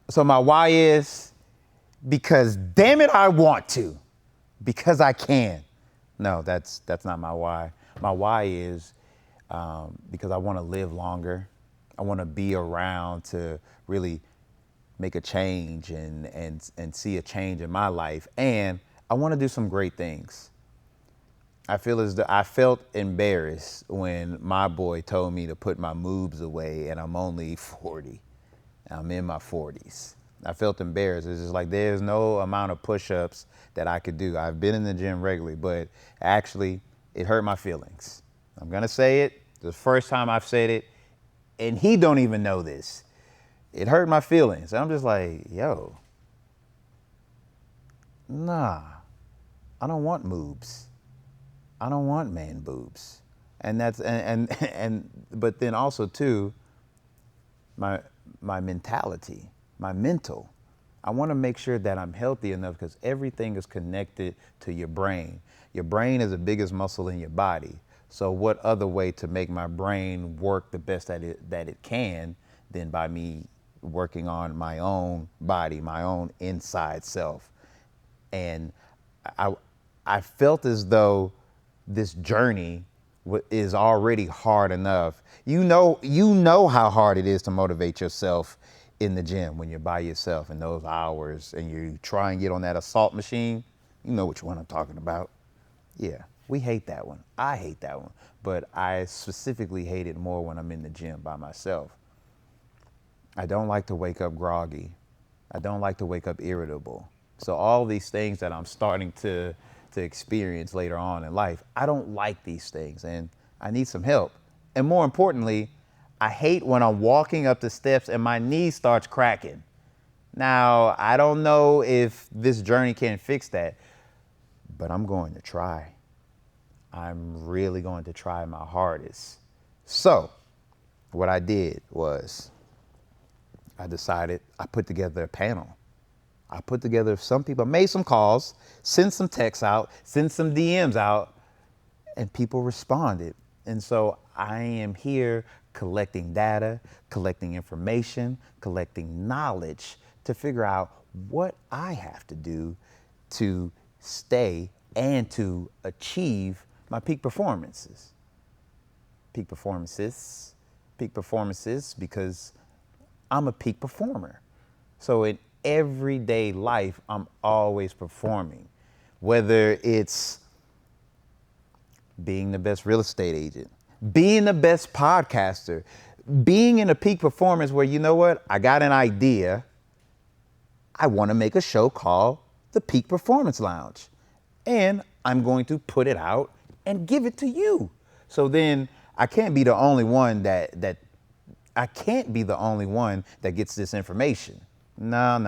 So my why is because damn it, I want to, because I can. No, that's not my why. My why is because I want to live longer. I want to be around to really make a change and see a change in my life. And I want to do some great things. I feel as though I felt embarrassed when my boy told me to put my moobs away, and I'm only 40. I'm in my 40s. I felt embarrassed. It's just like there's no amount of push-ups that I could do. I've been in the gym regularly, but actually it hurt my feelings. I'm gonna say it. The first time I've said it, and he don't even know this. It hurt my feelings. I'm just like, yo, nah, I don't want moobs. I don't want man boobs. And that's and but then also too, my mentality, my mental. I want to make sure that I'm healthy enough because everything is connected to your brain. Your brain is the biggest muscle in your body. So what other way to make my brain work the best that it can than by me working on my own body, my own inside self. And I I felt as though this journey is already hard enough. You know how hard it is to motivate yourself in the gym when you're by yourself in those hours and you try and get on that assault machine. You know which one I'm talking about. Yeah, we hate that one. I hate that one. But I specifically hate it more when I'm in the gym by myself. I don't like to wake up groggy. I don't like to wake up irritable. So all these things that I'm starting to experience later on in life, I don't like these things and I need some help. And more importantly, I hate when I'm walking up the steps and my knee starts cracking. Now, I don't know if this journey can fix that, but I'm going to try. I'm really going to try my hardest. So, what I did was I decided I put together a panel. I put together some people, made some calls, sent some texts out, sent some DMs out, and people responded. And so I am here collecting data, collecting information, collecting knowledge to figure out what I have to do to stay and to achieve my peak performances. Peak performances, because I'm a peak performer. So in everyday life, I'm always performing, whether it's being the best real estate agent, being the best podcaster, being in a peak performance where, you know what, I got an idea. I want to make a show called The Peak Performance Lounge. And I'm going to put it out and give it to you. So then I can't be the only one that gets this information. No.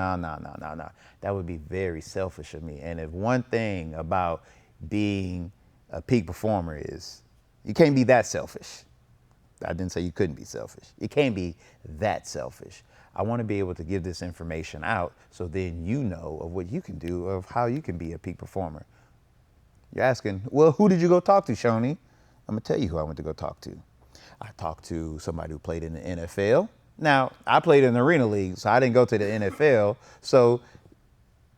That would be very selfish of me. And if one thing about being a peak performer is you can't be that selfish. I didn't say you couldn't be selfish. You can't be that selfish. I want to be able to give this information out so then you know of what you can do, of how you can be a peak performer. You're asking, well, who did you go talk to, Shoni? I'm going to tell you who I went to go talk to. I talked to somebody who played in the NFL. Now, I played in the Arena League, so I didn't go to the NFL. So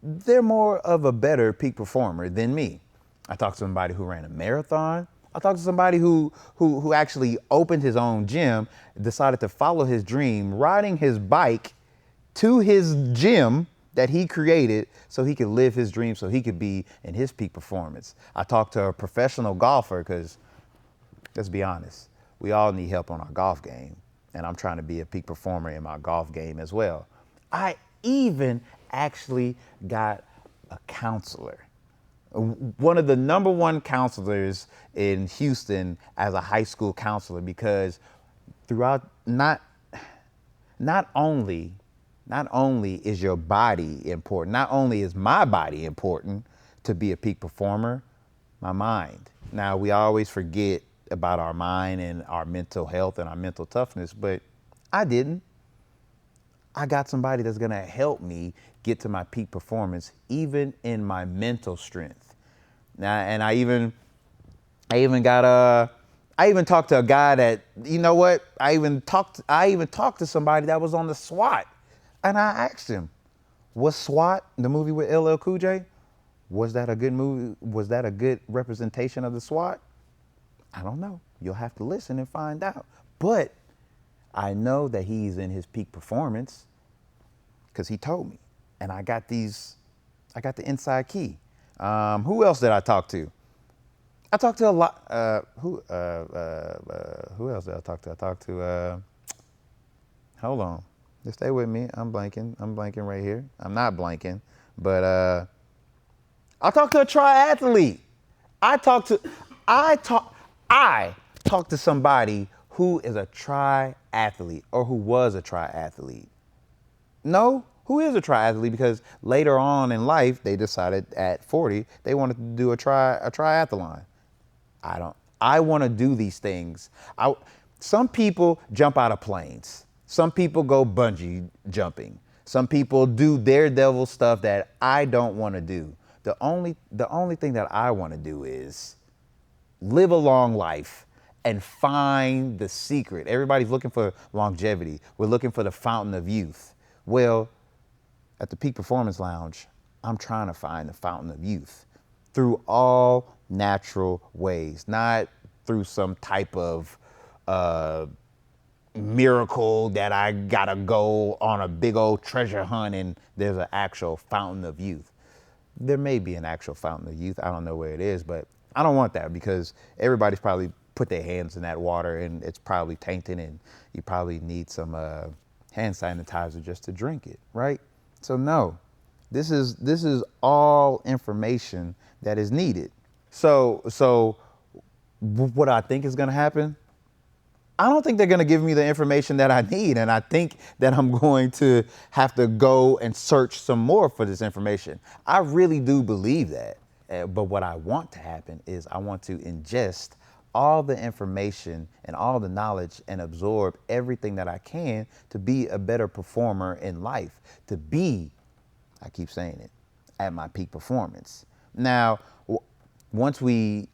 they're more of a better peak performer than me. I talked to somebody who ran a marathon. I talked to somebody who actually opened his own gym, decided to follow his dream, riding his bike to his gym that he created so he could live his dream, so he could be in his peak performance. I talked to a professional golfer because, let's be honest, we all need help on our golf game. And I'm trying to be a peak performer in my golf game as well. I even actually got a counselor, one of the number one counselors in Houston as a high school counselor, because throughout not only is your body important, not only is my body important to be a peak performer, my mind. Now, we always forget about our mind and our mental health and our mental toughness, but I didn't. I got somebody that's gonna help me get to my peak performance, even in my mental strength. Now, and I even talked to a guy that, you know what? I even talked to somebody that was on the SWAT. And I asked him, was SWAT, the movie with LL Cool J, was that a good movie? Was that a good representation of the SWAT? I don't know. You'll have to listen and find out. But I know that he's in his peak performance because he told me. And I got the inside key. Who else did I talk to? I talked to a lot. Who else did I talk to? I talked to, hold on. Just stay with me. I'm blanking. I'm blanking right here. I'm not blanking. But I talked to a triathlete. I talked to somebody who is a triathlete or who was a triathlete. No, who is a triathlete, because later on in life they decided at 40 they wanted to do a triathlon. I want to do these things. Some people jump out of planes. Some people go bungee jumping. Some people do daredevil stuff that I don't want to do. The only thing that I want to do is live a long life and find the secret. Everybody's looking for longevity. We're looking for the fountain of youth. Well, at the Peak Performance Lounge, I'm trying to find the fountain of youth through all natural ways, not through some type of miracle that I gotta go on a big old treasure hunt and there's an actual fountain of youth. There may be an actual fountain of youth. I don't know where it is, but I don't want that because everybody's probably put their hands in that water and it's probably tainted and you probably need some hand sanitizer just to drink it, right? So no, this is all information that is needed. So what I think is gonna happen, I don't think they're going to give me the information that I need. And I think that I'm going to have to go and search some more for this information. I really do believe that. But what I want to happen is I want to ingest all the information and all the knowledge and absorb everything that I can to be a better performer in life, to be, I keep saying it, at my peak performance. Now, once we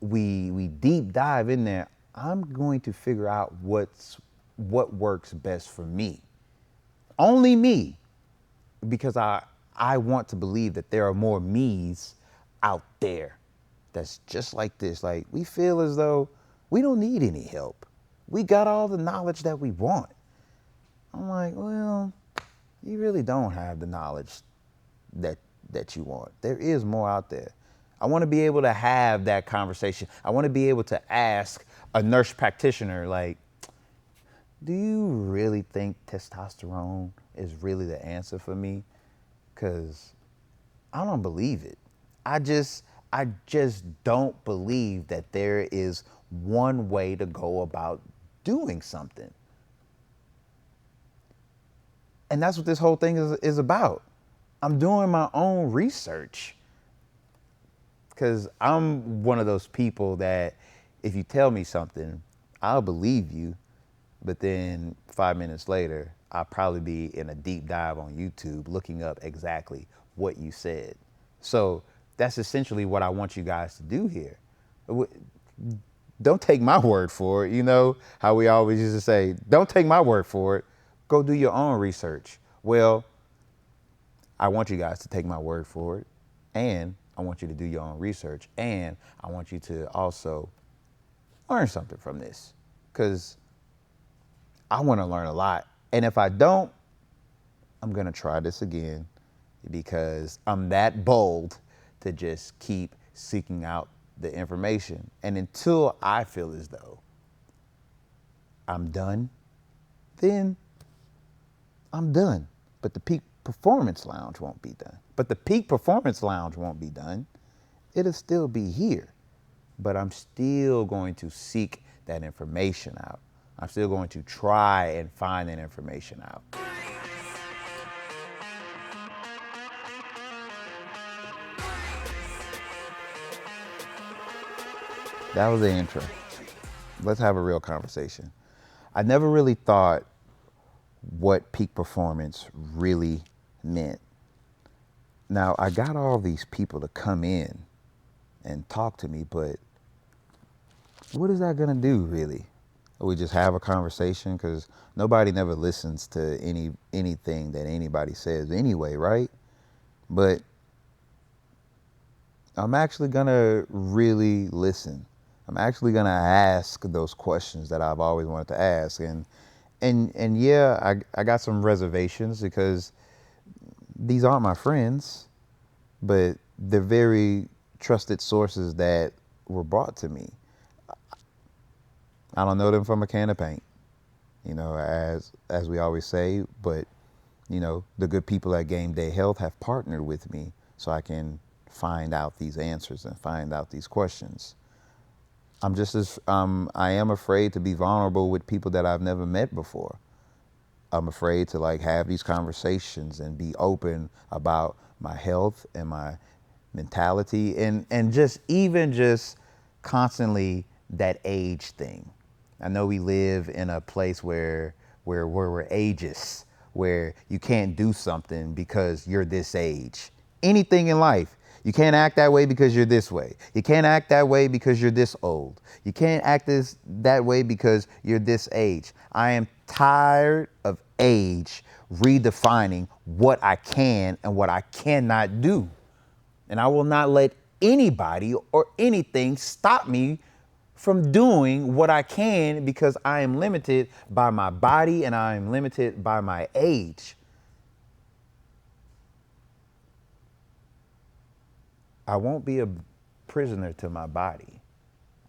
deep dive in there, I'm going to figure out what works best for me. Only me. Because I want to believe that there are more me's out there that's just like this. Like, we feel as though we don't need any help. We got all the knowledge that we want. I'm like, well, you really don't have the knowledge that you want. There is more out there. I want to be able to have that conversation. I want to be able to ask a nurse practitioner, like, do you really think testosterone is really the answer for me? Because I don't believe it. I just don't believe that there is one way to go about doing something. And that's what this whole thing is about. I'm doing my own research. Because I'm one of those people that if you tell me something, I'll believe you. But then 5 minutes later, I'll probably be in a deep dive on YouTube looking up exactly what you said. So that's essentially what I want you guys to do here. Don't take my word for it. You know how we always used to say, don't take my word for it. Go do your own research. Well, I want you guys to take my word for it. And I want you to do your own research, and I want you to also learn something from this, because I want to learn a lot. And if I don't, I'm going to try this again, because I'm that bold to just keep seeking out the information. And until I feel as though I'm done, then I'm done. But the Peak Performance Lounge won't be done. But the Peak Performance Lounge won't be done. It'll still be here. But I'm still going to seek that information out. I'm still going to try and find that information out. That was the intro. Let's have a real conversation. I never really thought what peak performance really meant. Now, I got all these people to come in and talk to me, but what is that gonna do, really? We just have a conversation because nobody never listens to anything that anybody says anyway, right? But I'm actually gonna really listen. I'm actually gonna ask those questions that I've always wanted to ask, and yeah, I got some reservations because these aren't my friends, but they're very trusted sources that were brought to me. I don't know them from a can of paint, as we always say, but the good people at Gameday Health have partnered with me so I can find out these answers and find out these questions. I am afraid to be vulnerable with people that I've never met before. I'm afraid to like have these conversations and be open about my health and my mentality and just constantly that age thing. I know we live in a place where we're ageist, where you can't do something because you're this age. Anything in life. You can't act that way because you're this way. You can't act that way because you're this old. You can't act that way because you're this age. I am tired of age redefining what I can and what I cannot do. And I will not let anybody or anything stop me from doing what I can because I am limited by my body and I am limited by my age. I won't be a prisoner to my body.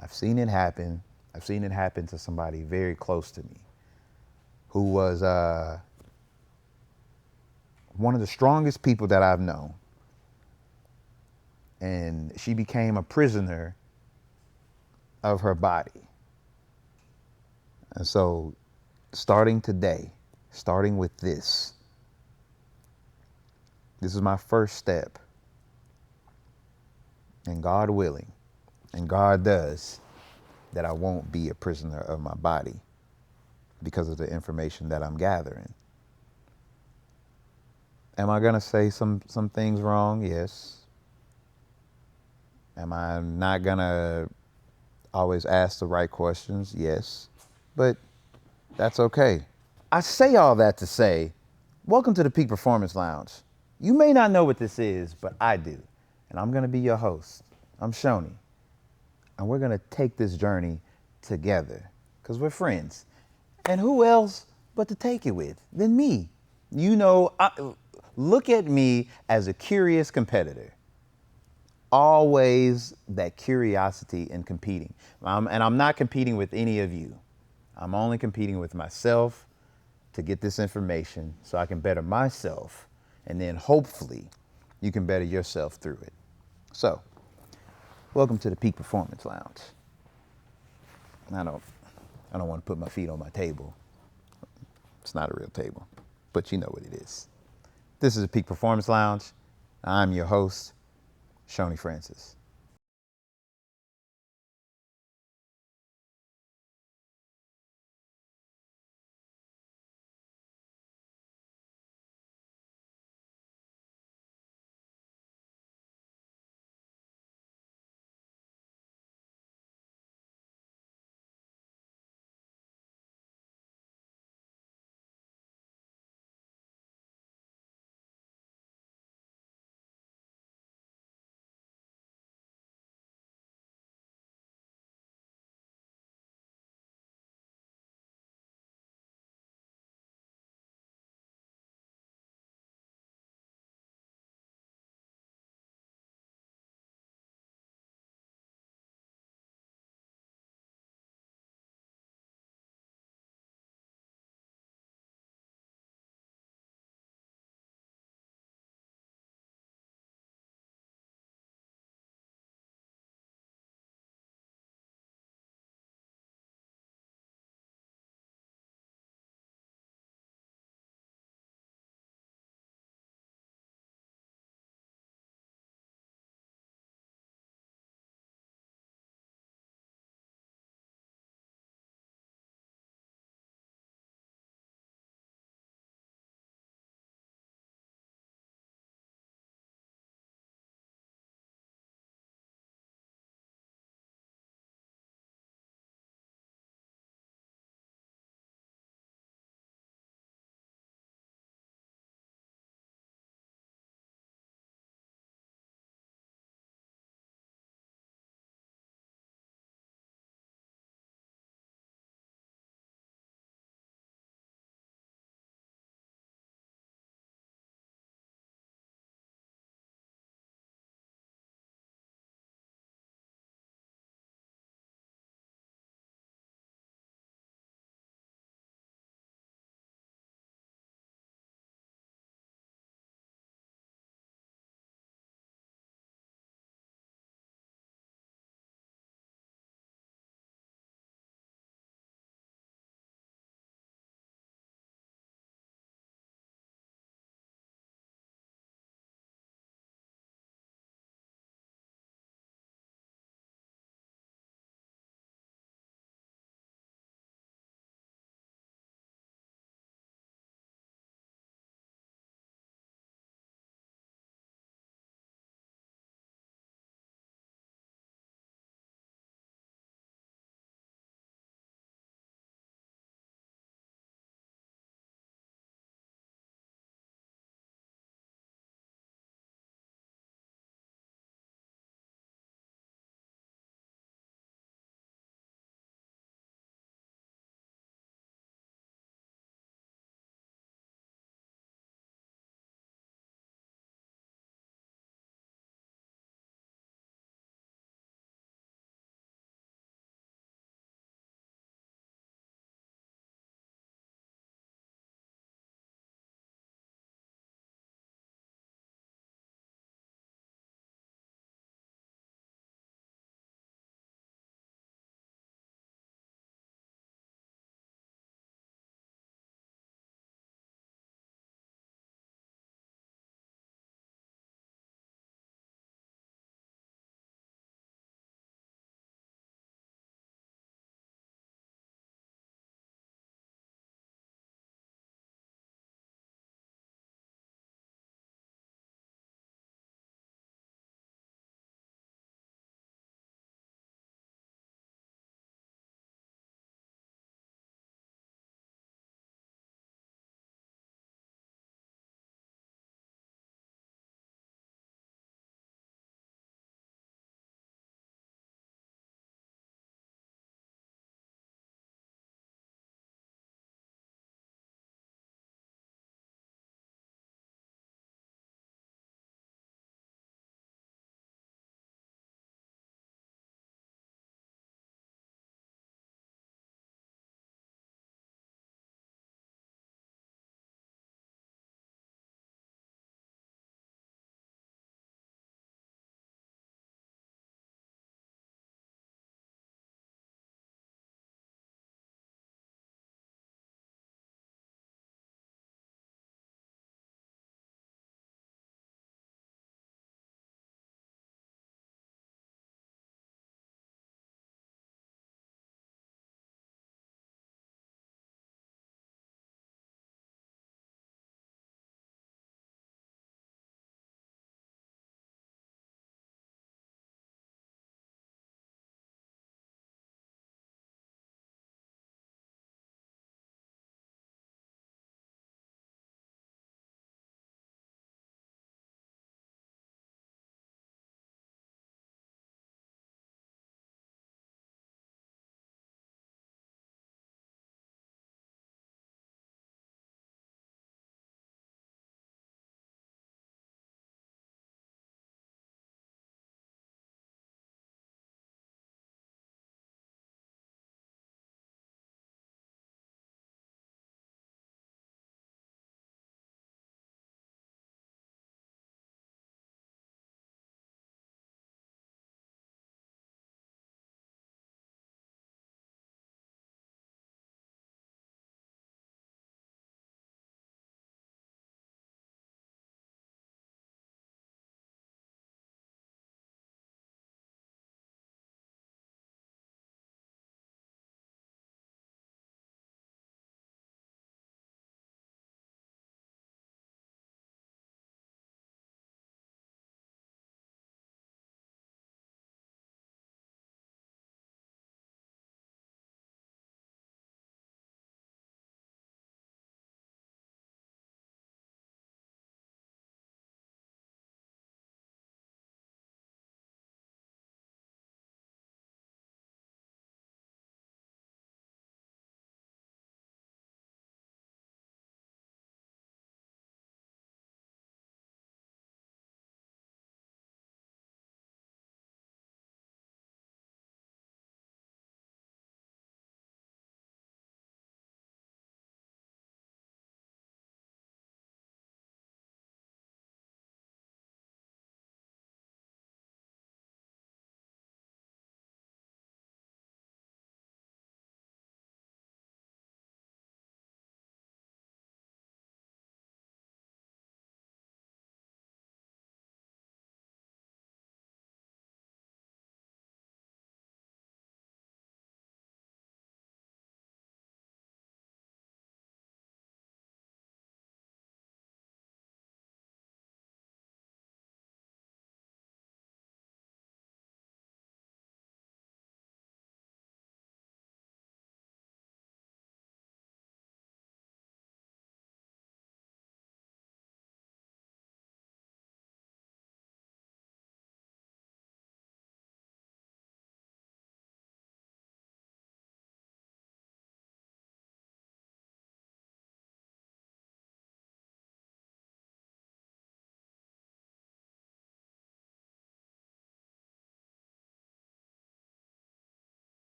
I've seen it happen. I've seen it happen to somebody very close to me who was one of the strongest people that I've known. And she became a prisoner of her body. And so, starting today, starting with this is my first step. And God willing, and God does, that I won't be a prisoner of my body because of the information that I'm gathering. Am I gonna say some things wrong? Yes. Am I not gonna always ask the right questions? Yes. But that's okay. I say all that to say, welcome to the Peak Performance Lounge. You may not know what this is, but I do. And I'm gonna be your host. I'm Shoni. And we're gonna take this journey together because we're friends. And who else but to take it with than me? Look at me as a curious competitor. Always that curiosity in competing. And I'm not competing with any of you. I'm only competing with myself to get this information so I can better myself. And then hopefully you can better yourself through it. So, welcome to the Peak Performance Lounge. I don't want to put my feet on my table. It's not a real table, but you know what it is. This is the Peak Performance Lounge. I'm your host, Choni Francis.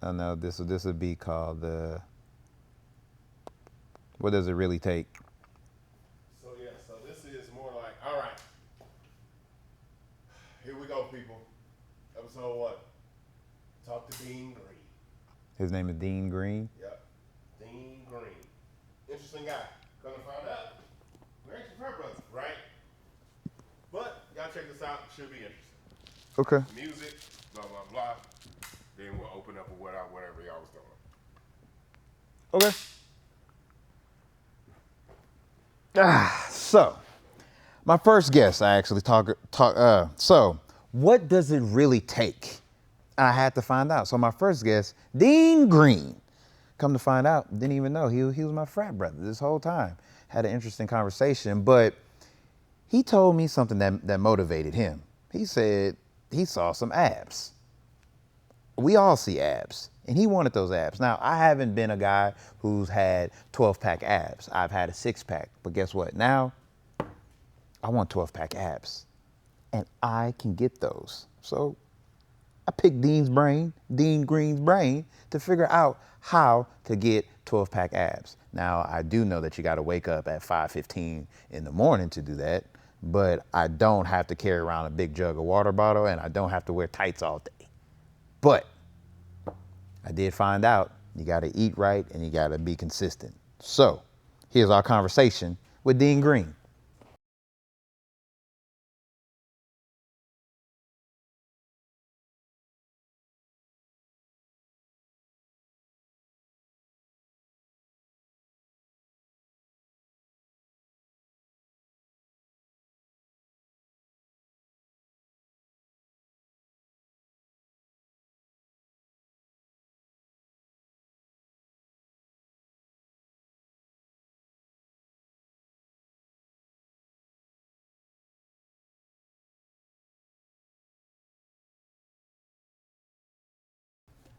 I know this would be called the. What does it really take? So yeah, so this is more like, all right, here we go, people. Episode what? Talk to Dean Green. His name is Dean Green. Yep, Dean Green. Interesting guy. Gonna find out. We're actually frat brothers, right? But y'all check this out. Should be interesting. Okay. Music, blah blah blah. Then we'll open up with whatever y'all was doing. Okay. So, my first guess, I actually so, what does it really take? I had to find out. So my first guess, Dean Green. Come to find out, didn't even know he was my frat brother this whole time. Had an interesting conversation, but he told me something that motivated him. He said he saw some abs. We all see abs, and he wanted those abs. Now, I haven't been a guy who's had 12-pack abs. I've had a 6-pack, but guess what? Now, I want 12-pack abs, and I can get those. So I picked Dean Green's brain, to figure out how to get 12-pack abs. Now, I do know that you got to wake up at 5:15 in the morning to do that, but I don't have to carry around a big jug of water bottle, and I don't have to wear tights all day. But I did find out you got to eat right and you got to be consistent. So here's our conversation with Dean Green.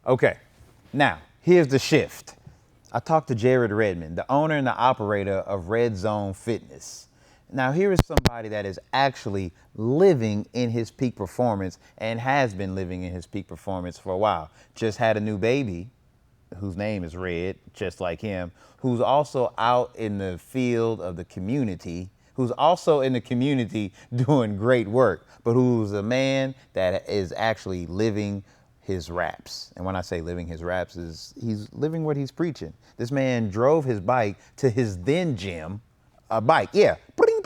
Okay, now here's the shift. I talked to Jared Redmond, the owner and the operator of Red Zone Fitness. Now, here is somebody that is actually living in his peak performance and has been living in his peak performance for a while. Just had a new baby whose name is Red, just like him, who's also out in the field of the community, who's also in the community doing great work, but who's a man that is actually living his raps. And when I say living his raps, is he's living what he's preaching. This man drove his bike to his then gym, a bike, yeah, bring,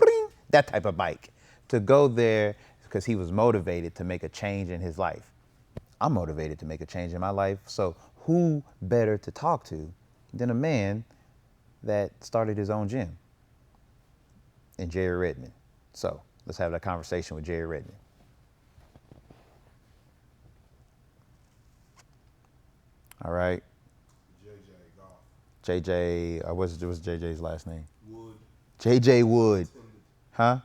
that type of bike, to go there because he was motivated to make a change in his life. I'm motivated to make a change in my life. So who better to talk to than a man that started his own gym in Jerry Redmond? So let's have that conversation with Jerry Redmond. All right. JJ Golf. JJ, what's JJ's last name? Wood. JJ Wood. Intended. Huh?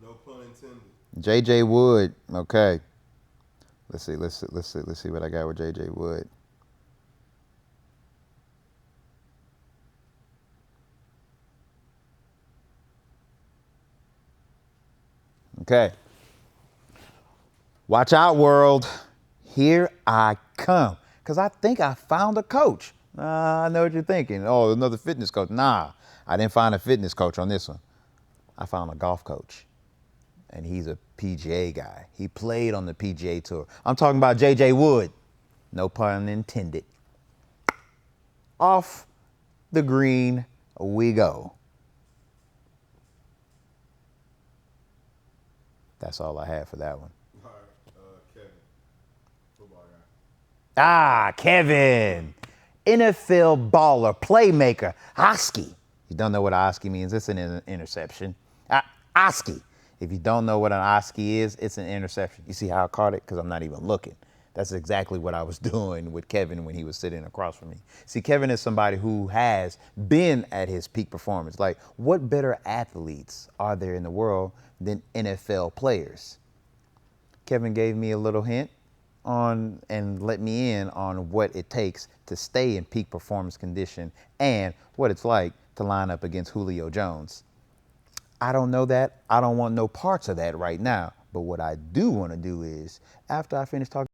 No pun intended. JJ Wood. Okay. Let's see what I got with JJ Wood. Okay. Watch out, world. Here I come. Because I think I found a coach. I know what you're thinking. Oh, another fitness coach. Nah, I didn't find a fitness coach on this one. I found a golf coach. And he's a PGA guy. He played on the PGA Tour. I'm talking about JJ Wood. No pun intended. Off the green we go. That's all I had for that one. All right, Kevin, football guy. Ah, Kevin. NFL baller, playmaker, Oski. You don't know what Oski means? It's an interception. Oski. If you don't know what an Oski is, it's an interception. You see how I caught it? Because I'm not even looking. That's exactly what I was doing with Kevin when he was sitting across from me. See, Kevin is somebody who has been at his peak performance. Like, what better athletes are there in the world than NFL players? Kevin gave me a little hint on and let me in on what it takes to stay in peak performance condition and what it's like to line up against Julio Jones. I don't know that. I don't want no parts of that right now. But what I do want to do is, after I finish talking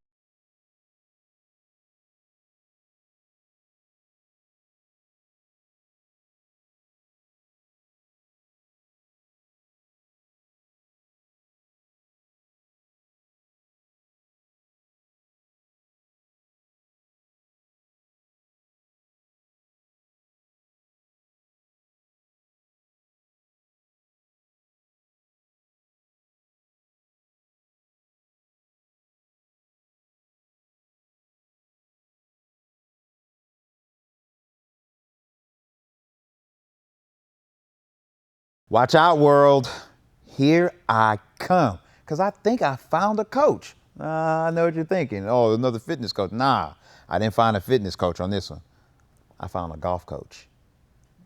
Watch out, world. Here I come. Because I think I found a coach. I know what you're thinking. Oh, another fitness coach. Nah, I didn't find a fitness coach on this one. I found a golf coach.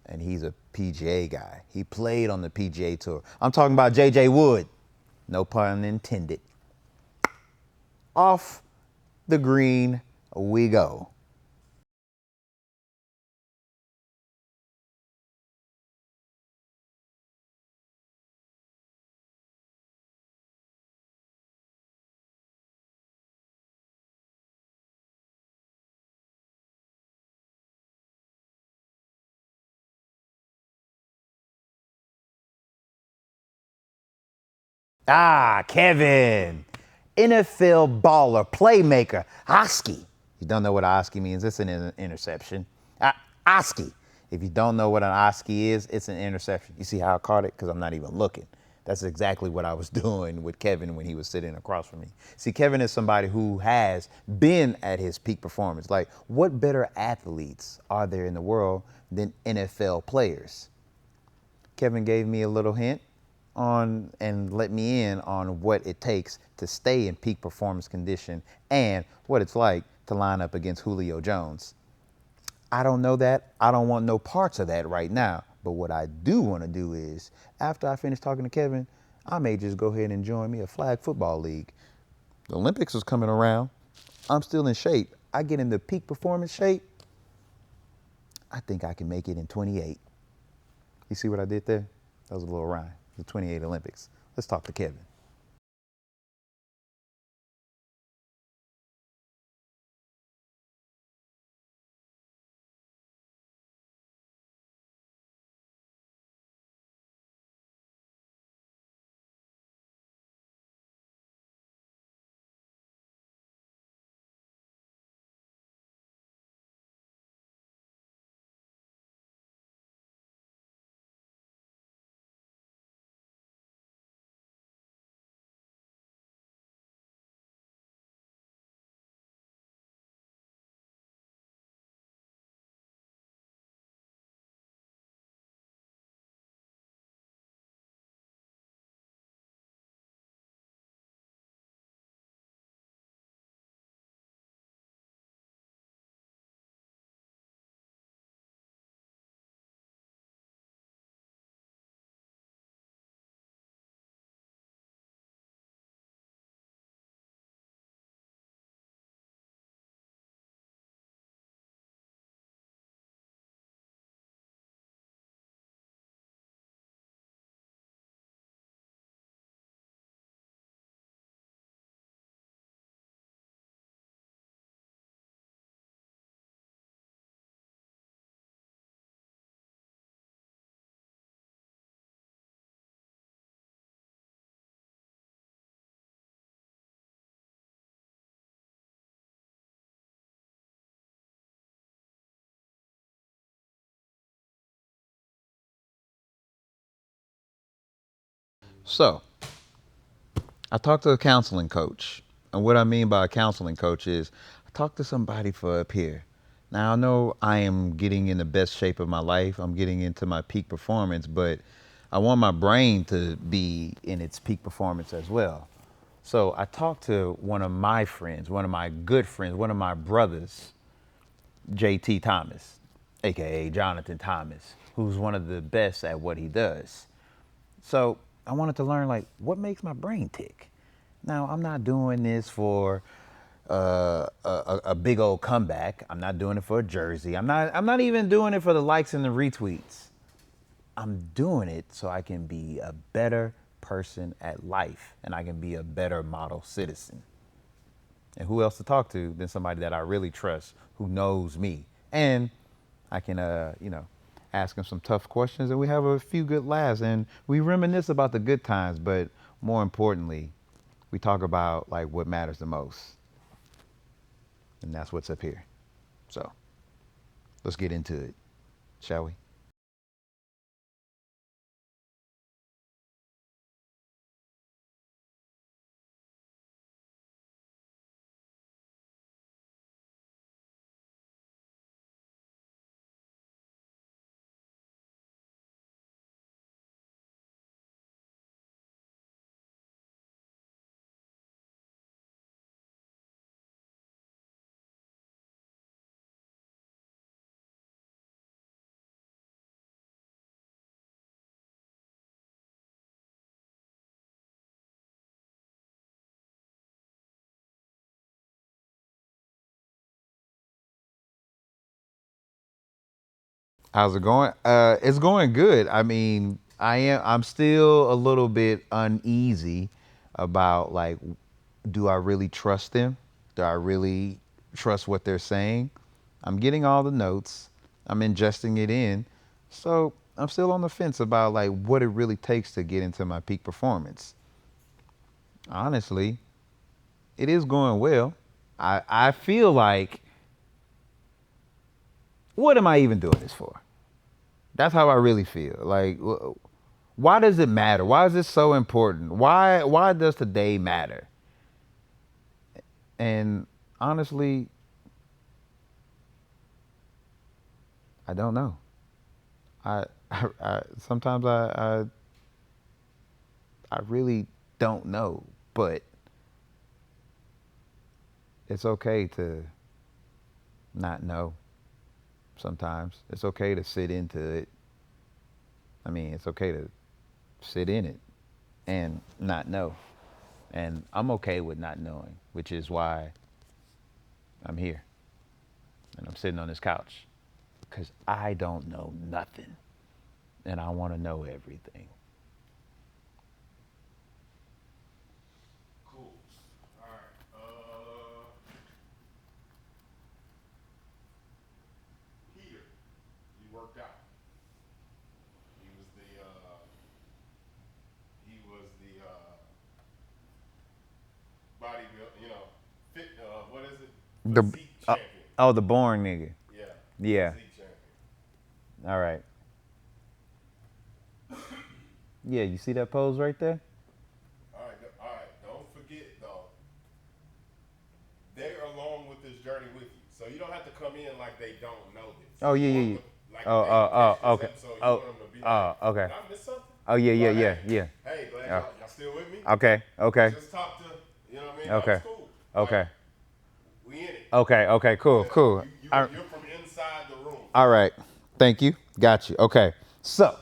And he's a PGA guy. He played on the PGA Tour. I'm talking about JJ Wood. No pun intended. Off the green we go. Ah, Kevin. NFL baller, playmaker, Oski. You don't know what Oski means? It's an interception. Oski. If you don't know what an Oski is, it's an interception. You see how I caught it? Because I'm not even looking. That's exactly what I was doing with Kevin when he was sitting across from me. See, Kevin is somebody who has been at his peak performance. Like, what better athletes are there in the world than NFL players? Kevin gave me a little hint on and let me in on what it takes to stay in peak performance condition and what it's like to line up against Julio Jones. I don't know that. I don't want no parts of that right now. But what I do want to do is, after I finish talking to Kevin, I may just go ahead and join me a flag football league. The Olympics is coming around. I'm still in shape. I get into peak performance shape. I think I can make it in 28. You see what I did there? That was a little rhyme. The 28 Olympics. Let's talk to Kevin. So, I talked to a counseling coach. And what I mean by a counseling coach is I talked to somebody for up here. Now, I know I am getting in the best shape of my life. I'm getting into my peak performance, but I want my brain to be in its peak performance as well. So, I talked to one of my friends, one of my good friends, one of my brothers, JT Thomas, aka Jonathan Thomas, who's one of the best at what he does. So I wanted to learn like what makes my brain tick. Now I'm not doing this for a big old comeback. I'm not doing it for a jersey. I'm not even doing it for the likes and the retweets. I'm doing it so I can be a better person at life and I can be a better model citizen. And who else to talk to than somebody that I really trust, who knows me, and I can, ask him some tough questions, and we have a few good laughs, and we reminisce about the good times. But more importantly, we talk about like what matters the most, and that's what's up here. So let's get into it, shall we? How's it going? It's going good. I mean, I'm still a little bit uneasy about like, do I really trust them? Do I really trust what they're saying? I'm getting all the notes. I'm ingesting it in. So I'm still on the fence about like what it really takes to get into my peak performance. Honestly, it is going well. I feel like, what am I even doing this for? That's how I really feel. Like, why does it matter? Why is this so important? Why does today matter? And honestly, I don't know. I sometimes I really don't know, but it's okay to not know. Sometimes it's okay to sit into it. I mean, it's okay to sit in it and not know. And I'm okay with not knowing, which is why I'm here and I'm sitting on this couch because I don't know nothing and I want to know everything. Cool. All right. Peter, he worked out. He was the bodybuilder. Fit. What is it? The Physique uh, champion. oh, the boring nigga. Yeah. Yeah. Physique champion. All right. Yeah, you see that pose right there? All right. All right. Don't forget though. They're along with this journey with you, so you don't have to come in like they don't know this. Oh yeah, You want yeah, yeah. them to, like Oh, if they oh, catch oh, this okay. episode, you Oh, want them to be like, oh, okay. "Did I miss something?" Oh yeah, yeah, Like, yeah, hey, yeah. hey, glad Oh, y'all still with me? okay, okay, Just talk to, what I mean? That was okay, cool. Like, okay, we in it. okay, okay. Cool, Yeah, cool. you're from inside the room. All right. Thank you. Got you. Okay. So,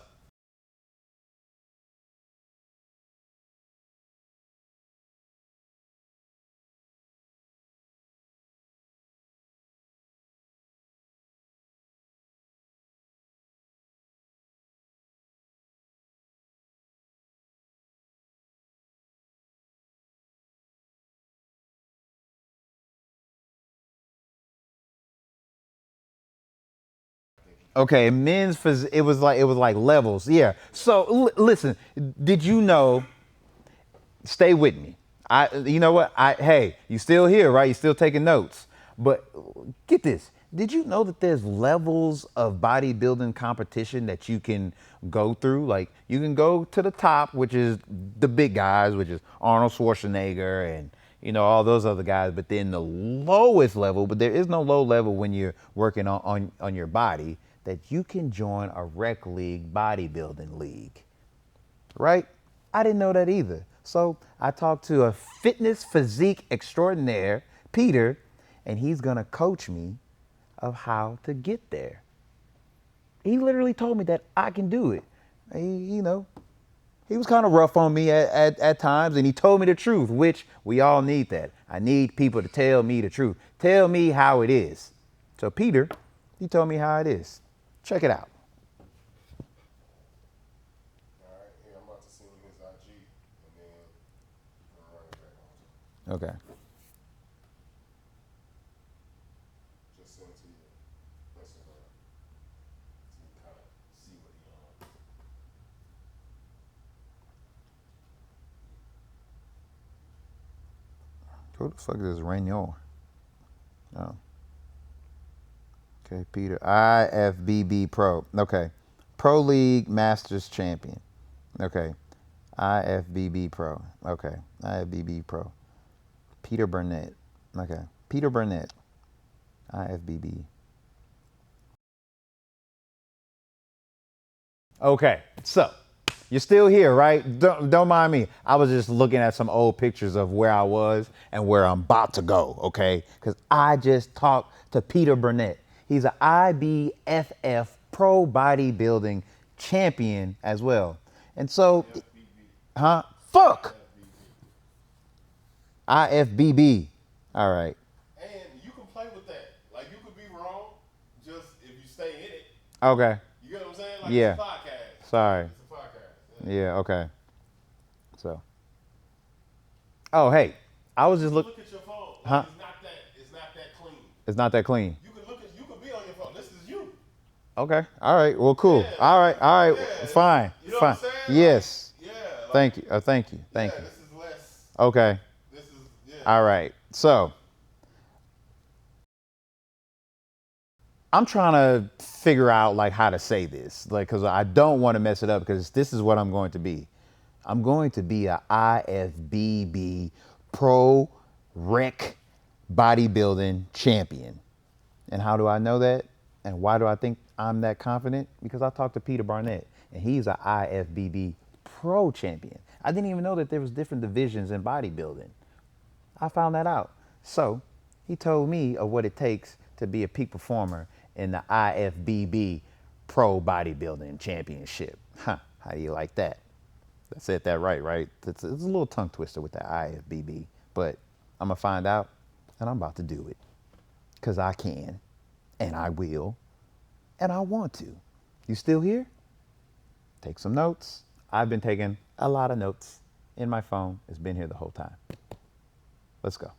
okay, men's phys- it was like levels. Yeah. So listen, did you know, stay with me. You know what? Hey, you still here, right? You still taking notes. But get this. Did you know that there's levels of bodybuilding competition that you can go through? Like you can go to the top, which is the big guys, which is Arnold Schwarzenegger and all those other guys. But then the lowest level, but there is no low level when you're working on your body, that you can join a rec league bodybuilding league, right? I didn't know that either. So I talked to a fitness physique extraordinaire, Peter, and he's gonna coach me of how to get there. He literally told me that I can do it. He was kind of rough on me at times, and he told me the truth, which we all need that. I need people to tell me the truth. Tell me how it is. So Peter, he told me how it is. Check it out. All right, yeah, I'm about to send you his IG, and then you can run it back on. Okay. Just send it to you. Instagram, so you kind of see what he on. Who the fuck is Rainier? Oh. Okay, Peter. IFBB Pro. Okay. Pro League Masters Champion. Okay. IFBB Pro. Okay. IFBB Pro. Peter Burnett. Okay. Peter Burnett. IFBB. Okay. So, you're still here, right? Don't mind me. I was just looking at some old pictures of where I was and where I'm about to go, okay? Because I just talked to Peter Burnett. He's an IBFF pro bodybuilding champion as well. And so, IFBB. huh? Fuck! IFBB. IFBB. All right. And you can play with that. Like you could be wrong, just if you stay in it. Okay. You get what I'm saying? Like Yeah. it's a podcast. Sorry. It's a podcast. Yeah. Okay. So. Oh, hey. I was just Look look. at your phone. Like Huh? it's not that clean. It's not that clean. You can be on your phone. This is you. Okay. All right. Well, cool. Yeah. All right. All right. Yeah. Fine. You know Fine. what I'm saying? Yes. Like, yeah. Like, Thank you. Thank you. Thank yeah, you. this is less. Okay. This is yeah. All right. So I'm trying to figure out like how to say this, like, because I don't want to mess it up because this is what I'm going to be. I'm going to be a IFBB pro rec bodybuilding champion. And how do I know that? And why do I think I'm that confident? Because I talked to Peter Barnett, and he's a IFBB pro champion. I didn't even know that there was different divisions in bodybuilding. I found that out. So he told me of what it takes to be a peak performer in the IFBB Pro Bodybuilding Championship. Huh, how do you like that? I said that right? It's a little tongue twister with the IFBB, but I'm gonna find out and I'm about to do it. Cause I can, and I will, and I want to. You still here? Take some notes. I've been taking a lot of notes in my phone. It's been here the whole time. Let's go.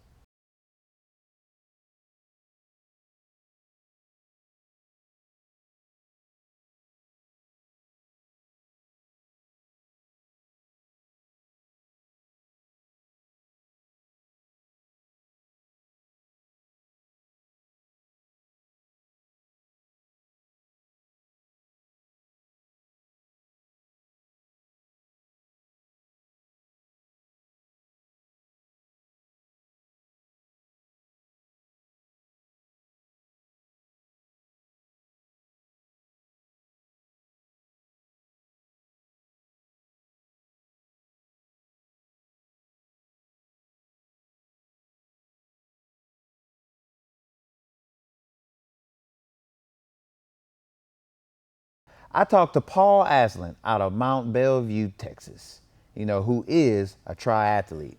I talked to Paul Aslan out of Mount Bellevue, Texas, who is a triathlete.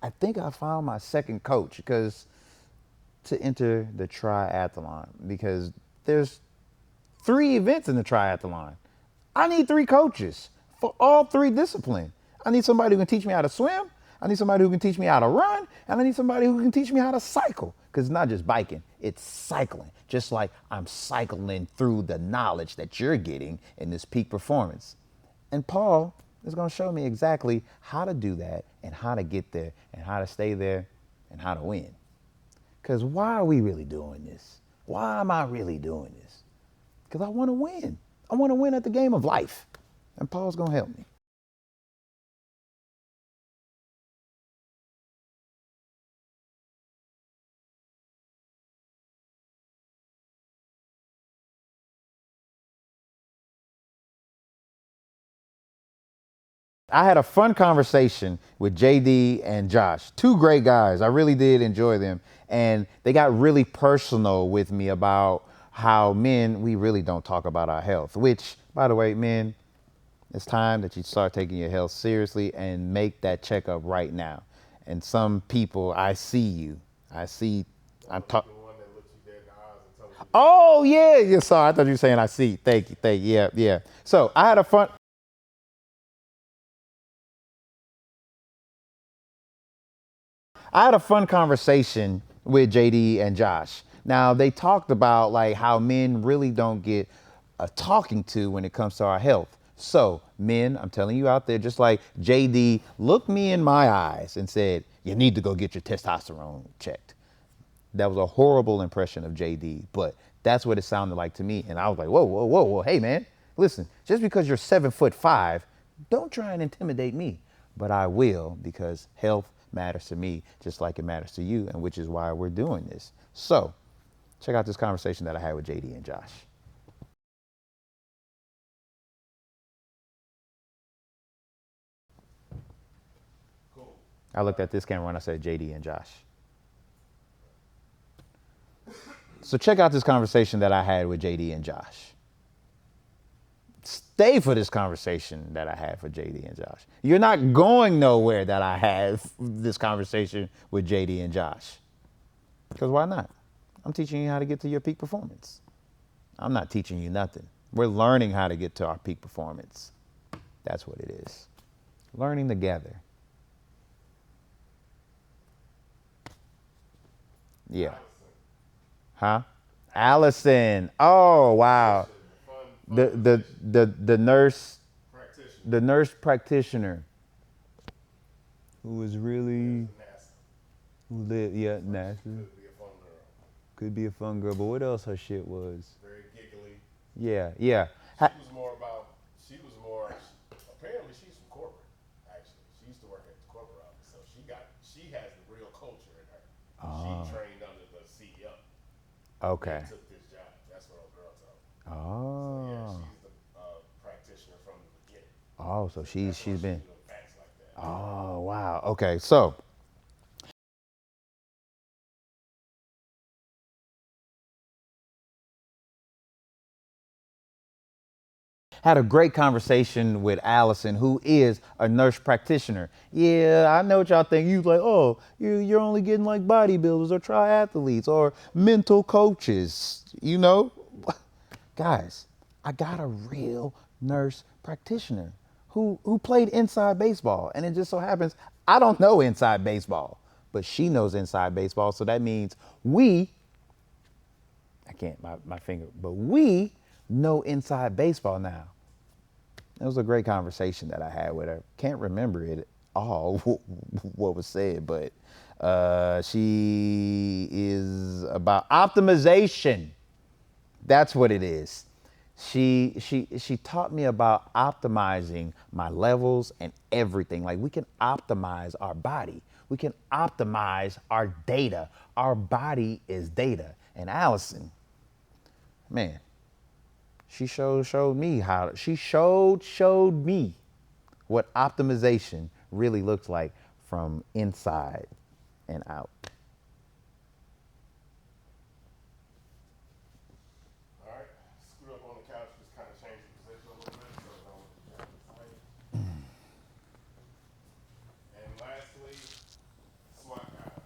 I think I found my second coach because to enter the triathlon because there's 3 events in the triathlon. I need 3 coaches for all 3 disciplines. I need somebody who can teach me how to swim. I need somebody who can teach me how to run. And I need somebody who can teach me how to cycle. Because it's not just biking, it's cycling. Just like I'm cycling through the knowledge that you're getting in this peak performance. And Paul is going to show me exactly how to do that and how to get there and how to stay there and how to win. Because why are we really doing this? Why am I really doing this? Because I want to win. I want to win at the game of life. And Paul's going to help me. I had a fun conversation with JD and Josh, 2 great guys. I really did enjoy them. And they got really personal with me about how men, we really don't talk about our health, which, by the way, men, it's time that you start taking your health seriously and make that checkup right now. And some people, I see you. I see, I'm talking. The one that looked you dead in the eyes and told you. Oh, yeah. Sorry. I thought you were saying I see. Thank you. Yeah. So I had a fun. I had a fun conversation with JD and Josh. Now they talked about like how men really don't get a talking to when it comes to our health. So men, I'm telling you out there, just like JD looked me in my eyes and said, you need to go get your testosterone checked. That was a horrible impression of JD, but that's what it sounded like to me. And I was like, whoa. Hey man, listen, just because you're 7'5", don't try and intimidate me. But I will, because health matters to me just like it matters to you, and which is why we're doing this. So check out this conversation that I had with JD and Josh. Cool. I looked at this camera when I said JD and Josh. So check out this conversation that I had with JD and Josh. Stay for this conversation that I had for JD and Josh. You're not going nowhere that I have this conversation with JD and Josh. Because why not? I'm teaching you how to get to your peak performance. I'm not teaching you nothing. We're learning how to get to our peak performance. That's what it is. Learning together. Yeah. Huh? Allison. Oh wow. The nurse the nurse practitioner who was really who lived NASA. Could be a fun girl, but what else her shit was? Very giggly. Yeah, yeah. She was more about. She was more. Apparently, she's from corporate. Actually, she used to work at the corporate office, so she has the real culture in her. She trained under the CEO. Okay. Took this job. That's what old girl told me. So, Oh. yeah, she's the practitioner from the beginning. Oh, so she's been. Doing facts like that. Oh wow. Okay, so had a great conversation with Allison, who is a nurse practitioner. Yeah, I know what y'all think. You like, oh, you're only getting like bodybuilders or triathletes or mental coaches. You know, guys, I got a real nurse practitioner who played inside baseball, and it just so happens I don't know inside baseball, but she knows inside baseball. So that means I can't my finger, but we know inside baseball now. It was a great conversation that I had with her. Can't remember it all what was said, but she is about optimization. That's what it is. She taught me about optimizing my levels and everything. Like we can optimize our body. We can optimize our data. Our body is data. And Allison, man, she showed me how she showed me what optimization really looks like from inside and out. All right. Scoot up on the couch. Just kind of change the position a little bit so it don't have the tight. And lastly, squat guys.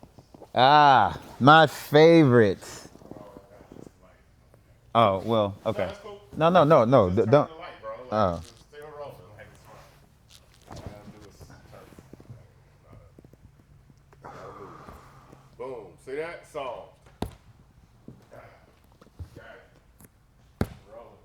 Ah, my favorite. Oh well, No, okay. that's cool. No. Just turn Don't. the light, bro. Like, Oh, just stay rolling. Like, it's fine. All I gotta do is turn. Boom. See that? Solved. Got it. Rolling.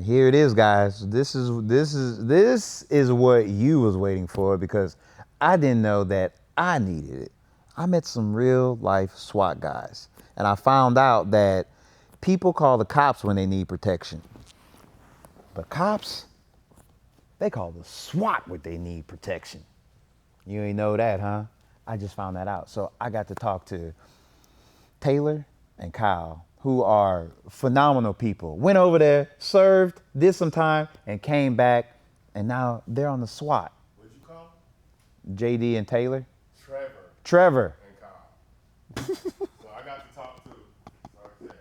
here it is, guys. This is what you was waiting for because I didn't know that I needed it. I met some real life SWAT guys, and I found out that people call the cops when they need protection, but cops they call the SWAT when they need protection. You ain't know that, huh? I just found that out. So I got to talk to Taylor and Kyle, who are phenomenal people. Went over there, served, did some time, and came back, and now they're on the SWAT. What'd you call JD and Taylor. Trevor Trevor. and Kyle. So I got to talk to. Right there.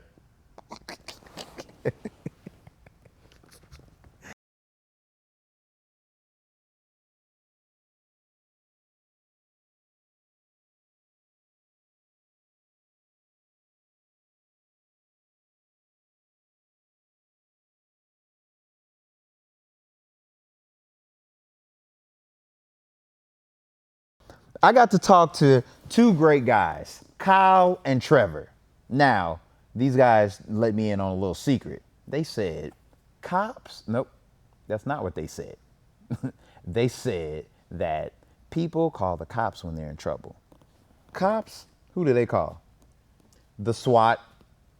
I got to talk to two great guys, Kyle and Trevor. Now, these guys let me in on a little secret. They said, cops? Nope, that's not what they said. They said that people call the cops when they're in trouble. Cops? Who do they call? The SWAT.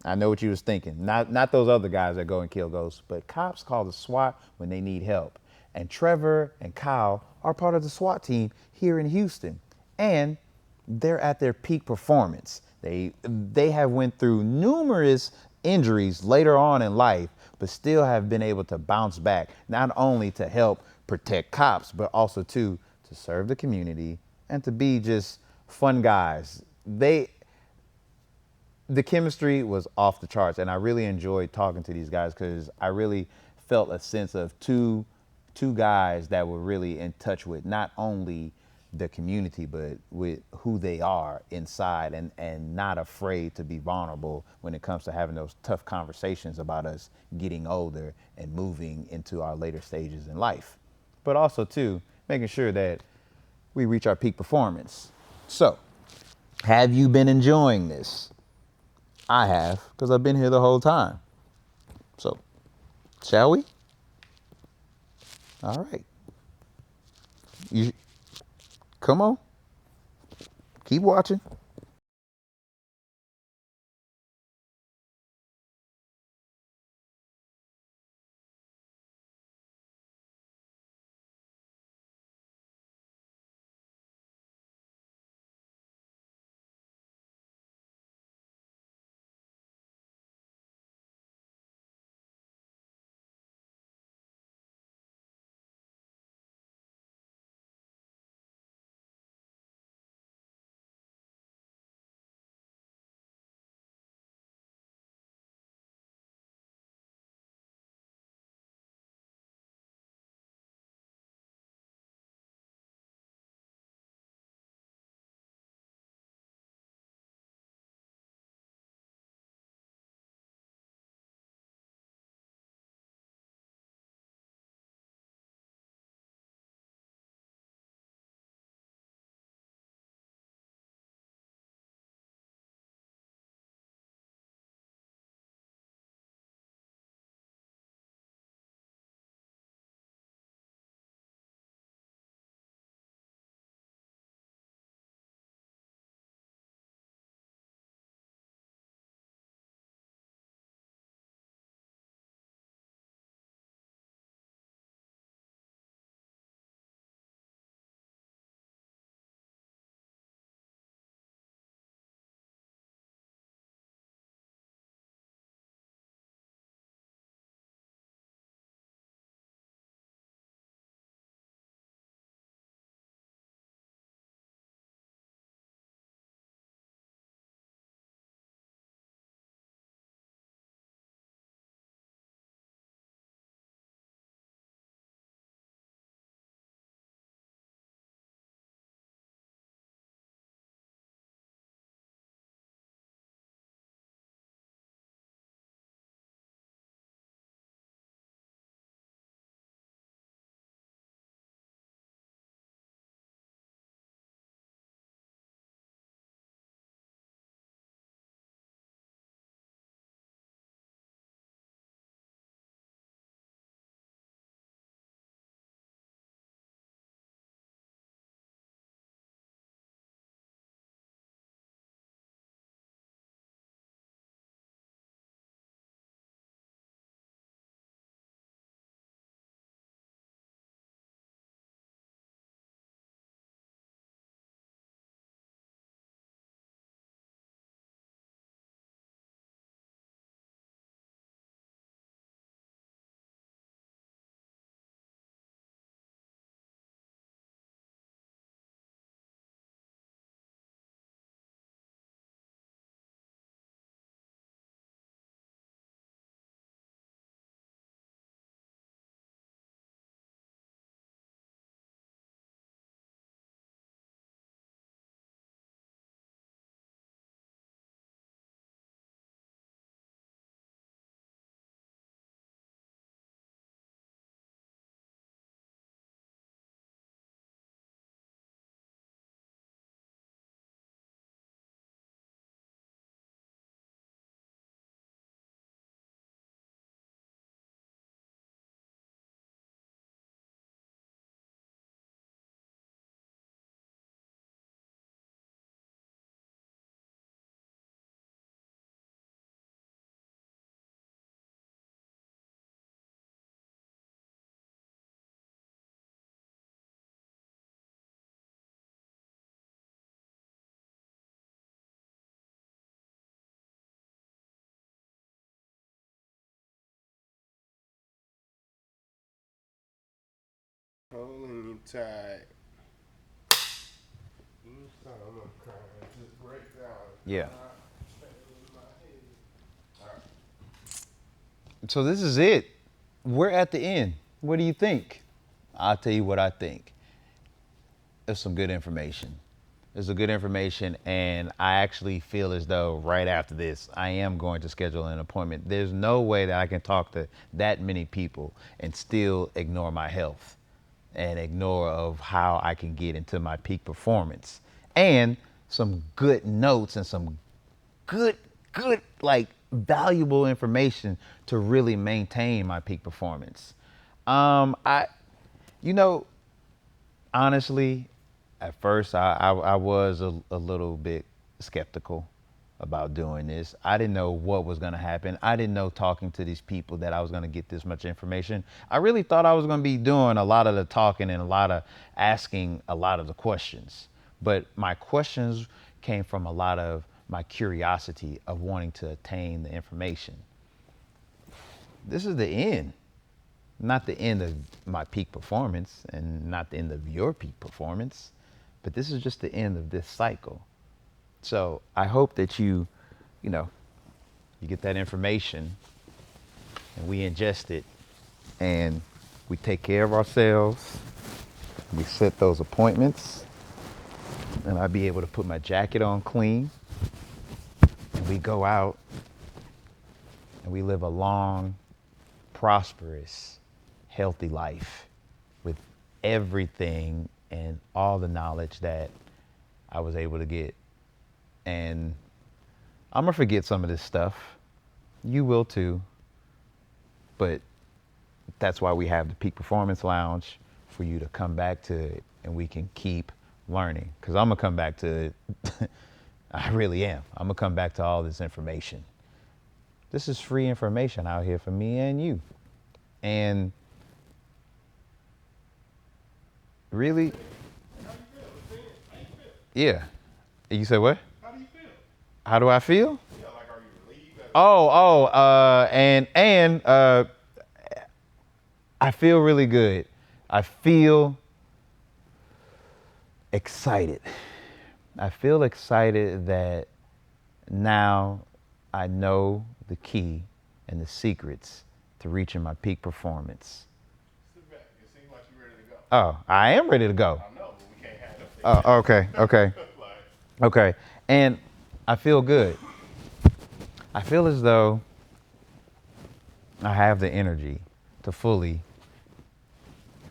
I know what you was thinking. Not those other guys that go and kill ghosts, but cops call the SWAT when they need help. And Trevor and Kyle are part of the SWAT team here in Houston. And they're at their peak performance. They have went through numerous injuries later on in life, but still have been able to bounce back, not only to help protect cops, but also to serve the community and to be just fun guys. The chemistry was off the charts, and I really enjoyed talking to these guys because I really felt a sense of two guys that were really in touch with not only the community but with who they are inside, and not afraid to be vulnerable when it comes to having those tough conversations about us getting older and moving into our later stages in life, but also too making sure that we reach our peak performance. So, have you been enjoying this? I have, because I've been here the whole time. So, shall we? All right. You come on. Keep watching. Holding you tight. I'm gonna cry. Just break down. Yeah. All right. So this is it. We're at the end. What do you think? I'll tell you what I think. It's some good information. It's a good information, and I actually feel as though right after this, I am going to schedule an appointment. There's no way that I can talk to that many people and still ignore my health and ignore of how I can get into my peak performance. And some good notes and some good, like valuable information to really maintain my peak performance. I, you know, honestly, at first I was a little bit skeptical about doing this. I didn't know what was going to happen. I didn't know talking to these people that I was going to get this much information. I really thought I was going to be doing a lot of the talking and a lot of asking a lot of the questions. But my questions came from a lot of my curiosity of wanting to attain the information. This is the end. Not the end of my peak performance and not the end of your peak performance, but this is just the end of this cycle. So I hope that you get that information and we ingest it and we take care of ourselves. We set those appointments and I'll be able to put my jacket on clean and we go out and we live a long, prosperous, healthy life with everything and all the knowledge that I was able to get. And I'm gonna forget some of this stuff. You will too. But that's why we have the Peak Performance Lounge for you to come back to it and we can keep learning. Because I'm gonna come back to it. I really am. I'm gonna come back to all this information. This is free information out here for me and you. And really, How you feel? How you feel? yeah. You said what? How do you feel? How do I feel? Yeah, like are you relieved? And I feel really good. I feel excited. I feel excited that now I know the key and the secrets to reaching my peak performance. Sit back. It seems like you're ready to go. Oh, I am ready to go. I know, but we can't have them. Oh, okay. Like, Okay. And I feel good. I feel as though I have the energy to fully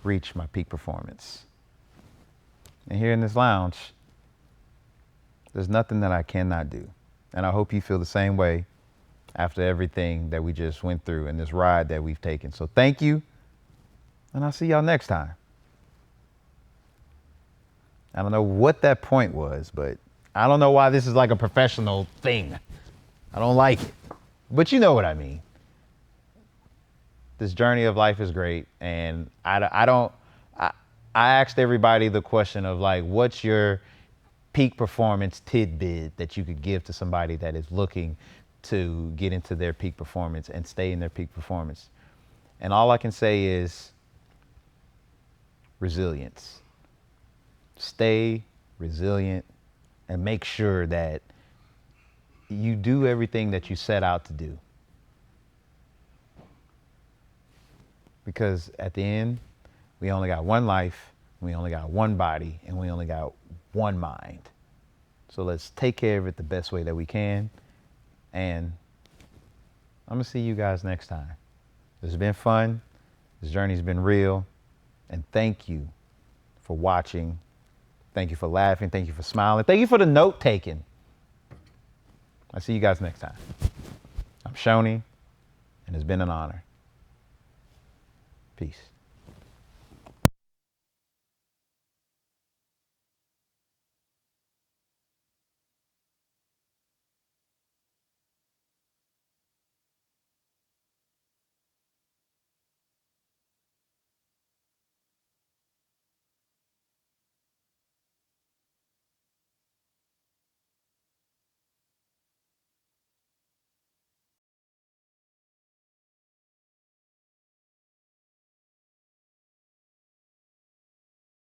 reach my peak performance. And here in this lounge, there's nothing that I cannot do. And I hope you feel the same way after everything that we just went through and this ride that we've taken. So thank you. And I'll see y'all next time. I don't know what that point was, but I don't know why this is like a professional thing. I don't like it, but you know what I mean. This journey of life is great. And I asked everybody the question of like, what's your peak performance tidbit that you could give to somebody that is looking to get into their peak performance and stay in their peak performance? And all I can say is resilience. Stay resilient and make sure that you do everything that you set out to do. Because at the end, we only got one life, we only got one body, and we only got one mind. So let's take care of it the best way that we can. And I'm gonna see you guys next time. This has been fun. This journey's been real. And thank you for watching. Thank you for laughing. Thank you for smiling. Thank you for the note taking. I'll see you guys next time. I'm Shoni, and it's been an honor. Peace.